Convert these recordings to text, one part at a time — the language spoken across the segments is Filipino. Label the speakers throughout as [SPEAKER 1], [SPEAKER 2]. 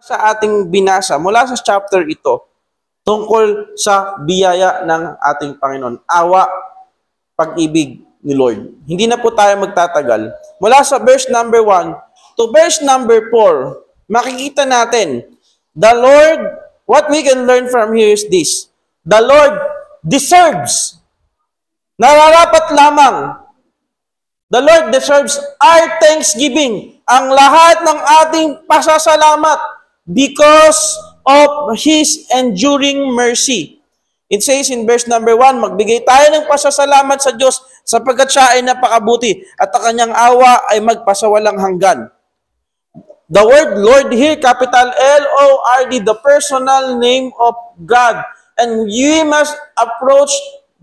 [SPEAKER 1] sa ating binasa mula sa chapter ito tungkol sa biyaya ng ating Panginoon. Awa, pag-ibig ni Lord. Hindi na po tayo magtatagal. Mula sa verse number 1 to verse number 4, makikita natin, the Lord, what we can learn from here is this: the Lord deserves, nararapat lamang, the Lord deserves our thanksgiving, ang lahat ng ating pasasalamat because of His enduring mercy. It says in verse number 1, magbigay tayo ng pasasalamat sa Diyos sapagkat siya ay napakabuti at ang kanyang awa ay magpasawalang hanggan. The word Lord here, capital L-O-R-D, the personal name of God. And we must approach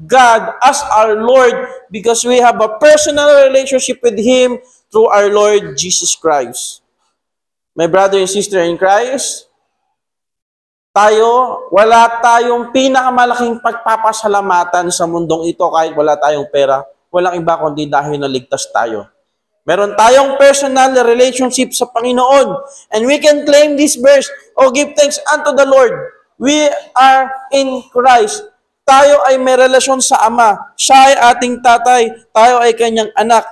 [SPEAKER 1] God as our Lord because we have a personal relationship with Him through our Lord Jesus Christ. My brother and sister in Christ, wala tayong pinakamalaking pagpapasalamatan sa mundong ito kahit wala tayong pera. Walang iba kundi dahil naligtas tayo. Meron tayong personal relationship sa Panginoon. And we can claim this verse, "Oh, give thanks unto the Lord. We are in Christ." Tayo ay may relasyon sa Ama. Siya ay ating tatay. Tayo ay kanyang anak.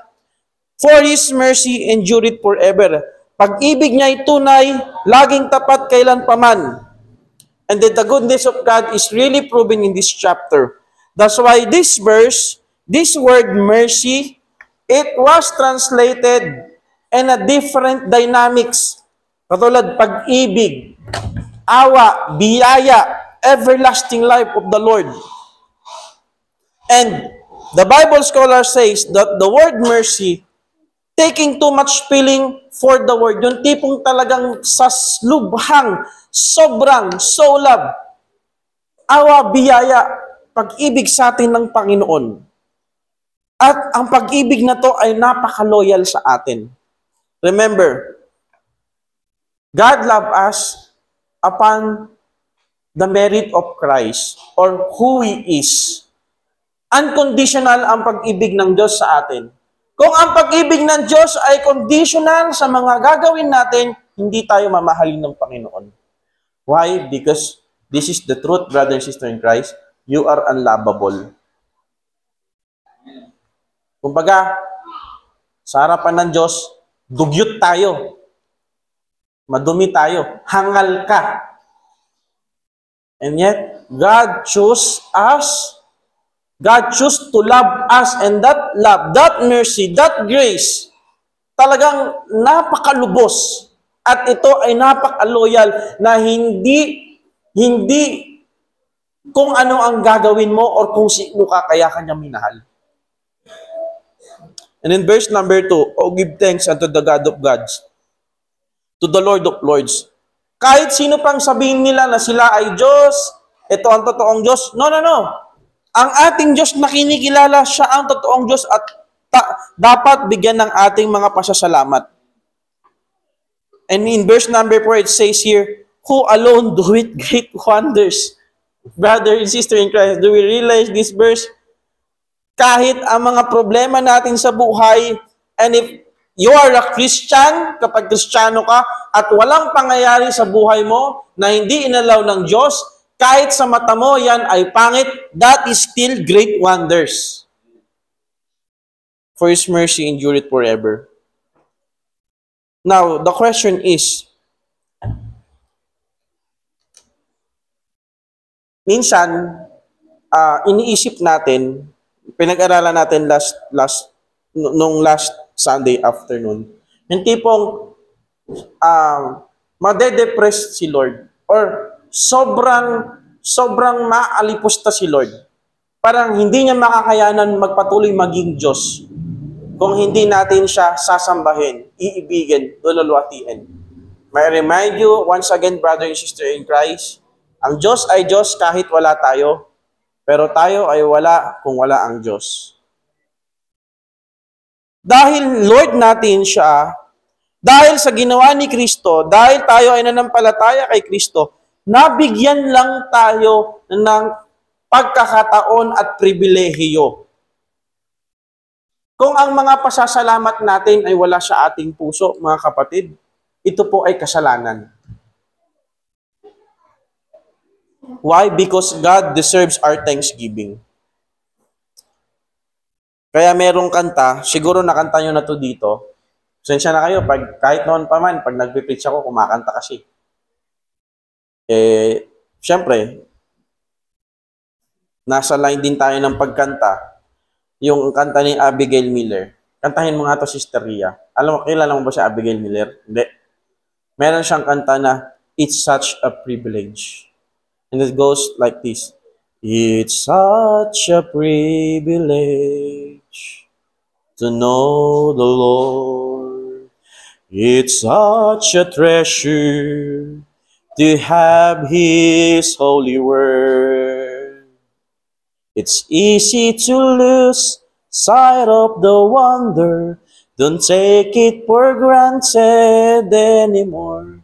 [SPEAKER 1] For His mercy endureth forever. Pag-ibig niya ay tunay, laging tapat kailanpaman. And that the goodness of God is really proven in this chapter. That's why this verse, this word mercy, it was translated in a different dynamics. Katulad pag-ibig, awa, biyaya, everlasting life of the Lord. And the Bible scholar says that the word mercy, taking too much feeling for the word, yung tipong talagang saslubhang, sobrang, so love, awa, biyaya, pag-ibig sa atin ng Panginoon. At ang pag-ibig na to ay napaka-loyal sa atin. Remember, God loved us upon the merit of Christ or who He is. Unconditional ang pag-ibig ng Diyos sa atin. Kung ang pag-ibig ng Diyos ay conditional sa mga gagawin natin, hindi tayo mamahalin ng Panginoon. Why? Because this is the truth, brother and sister in Christ. You are unlovable. Kumbaga, sa harapan ng Diyos, dugyot tayo. Madumi tayo. Hangal ka. And yet, God chose us. God chose to love us, and that love, that mercy, that grace, talagang napakalubos. At ito ay napaka-loyal na hindi kung ano ang gagawin mo or kung sino ka kaya kanya minahal. And in verse number 2, "Oh, give thanks unto the God of gods, to the Lord of lords." Kahit sino pang sabihin nila na sila ay Diyos, ito ang totoong Diyos. No. Ang ating Diyos na kinikilala, siya ang totoong Diyos at dapat bigyan ng ating mga pasasalamat. And in verse number 4, it says here, "Who alone doeth great wonders." Brother and sister in Christ, do we realize this verse? Kahit ang mga problema natin sa buhay, and if you are a Christian, kapag Kristiyano ka, at walang pangyayari sa buhay mo na hindi inalaw ng Diyos, kahit sa mata mo yan ay pangit, that is still great wonders. For His mercy endureth forever. Now, the question is, minsan, iniisip natin, pinag-aralan natin nung last Sunday afternoon, yung tipong madedepress si Lord or sobrang maalipusta si Lord. Parang hindi niya makakayanan magpatuloy maging Diyos kung hindi natin siya sasambahin, iibigin, luluwalhatiin. May I remind you once again, brother and sister in Christ, ang Diyos ay Diyos kahit wala tayo, pero tayo ay wala kung wala ang Diyos. Dahil Lord natin siya, dahil sa ginawa ni Kristo, dahil tayo ay nanampalataya kay Kristo, nabigyan lang tayo ng pagkakataon at pribilehiyo. Kung ang mga pasasalamat natin ay wala sa ating puso, mga kapatid, ito po ay kasalanan. Why? Because God deserves our thanksgiving. Kaya merong kanta, siguro nakanta nyo na to dito. Sensya na kayo, kahit noon pa man, pag nagpipreach ako, kumakanta kasi. Syempre, nasa line din tayo ng pagkanta. Yung kanta ni Abigail Miller. Kantahin mo nga to, Sister Ria. Alam mo, kilala mo ba si Abigail Miller? Hindi. Meron siyang kanta na, It's Such a Privilege. And it goes like this. It's such a privilege to know the Lord. It's such a treasure to have His holy word. It's easy to lose sight of the wonder. Don't take it for granted anymore.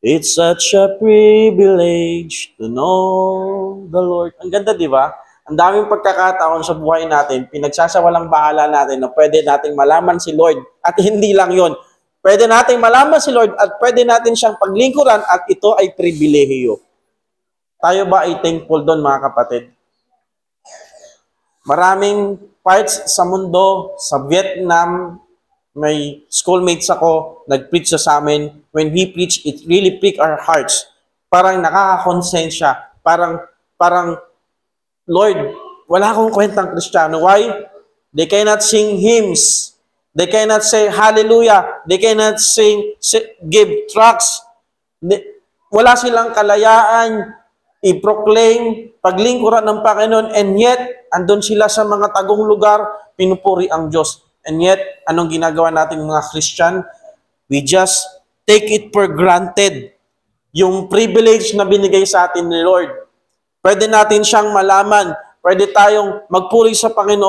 [SPEAKER 1] It's such a privilege to know the Lord. Ang ganda, di ba? Ang daming pagkakataon sa buhay natin, pinagsasawalang bahala natin na pwede nating malaman si Lord. At hindi lang yon, pwede nating malaman si Lord at pwede natin siyang paglingkuran at ito ay pribilehiyo. Tayo ba ay thankful doon, mga kapatid? Maraming parts sa mundo, sa Vietnam, may schoolmates ako, nag-preach sa amin. When he preached, it really pricked our hearts. Parang nakakakonsensya. Parang, Lord, wala akong kwentang Kristiyano. Why? They cannot sing hymns. They cannot say hallelujah. They cannot give tracts. Wala silang kalayaan i-proclaim, paglingkuran ng Panginoon, and yet, andun sila sa mga tagong lugar, pinupuri ang Diyos. And yet, anong ginagawa nating mga Christian? We just take it for granted. Yung privilege na binigay sa atin ni Lord. Pwede natin siyang malaman. Pwede tayong magpuri sa Panginoon.